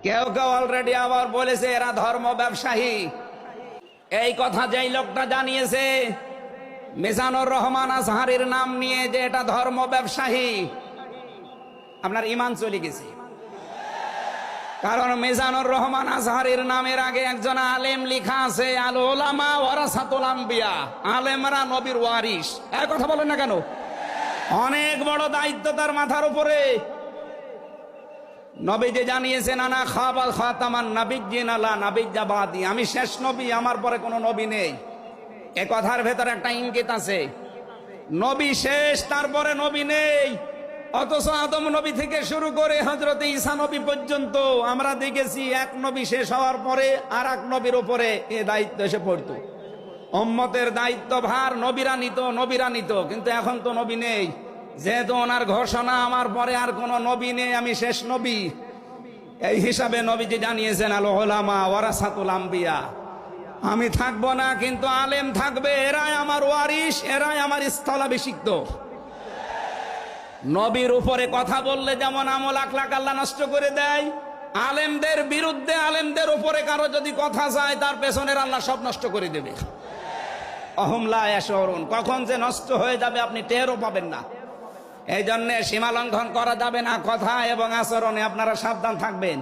কেউ কেউ অলরেডি আবার বলেছে এরা ধর্ম ব্যবসায়ী। এই কথা যেই লোকটা জানিয়েছে মিজানুর রহমান আজহারীর নাম নিয়ে যে এটা ধর্ম ব্যবসায়ী, আপনার ঈমান চলে গেছে। কারণ মিজানুর রহমান আজহারীর নামের আগে একজন আলেম লেখা আছে, আল উলামা ওয়ারাসাতুল আম্বিয়া, আলেমরা নবীর ওয়ারিস। এই কথা বলেন না কেন? অনেক বড় দায়িত্ব তার মাথার উপরে। নবী যে জানিয়েছেন আনা খাবাল খাতামান নাবিয়্যিন লা নাবিয়্যা বাদি, আমি শেষ নবী, আমার পরে কোনো নবী নেই। এ কথার ভেতর একটা ইঙ্গিত আছে, নবী শেষ, তারপরে নবী নেই। অথচ আদম নবী থেকে শুরু করে হযরত ঈসা নবী পর্যন্ত আমরা দেখেছি এক নবী শেষ হওয়ার পরে আর এক নবীর উপরে এ দায়িত্ব এসে পড়তো। উম্মতের দায়িত্ব ভার নবীরা নিত, কিন্তু এখন তো নবী নেই। যেহেতু ওনার ঘোষণা আমার পরে আর কোন নবী নেই, আমি শেষ নবী, এই হিসাবে নবীজি জানিয়েছেন আল উলামা ওয়ারাসাতুল আম্বিয়া, আমি থাকবো না কিন্তু আলেম থাকবে, এরাই আমার ওয়ারিস, এরাই আমার স্থলাভিষিক্ত। নবীর উপরে কথা বললে যেমন আমল আখলাক আল্লাহ নষ্ট করে দেয়, আলেমদের বিরুদ্ধে আলেমদের উপরে কারো যদি কথা যায় তার পেছনের আল্লাহ সব নষ্ট করে দেবে। অহুম লা ইয়াশউরুন, কখন যে নষ্ট হয়ে যাবে আপনি টেরও পাবেন না। এই জন্য সীমা লঙ্ঘন করা যাবে না, কথা এবং আচরণে আপনারা সাবধান থাকবেন।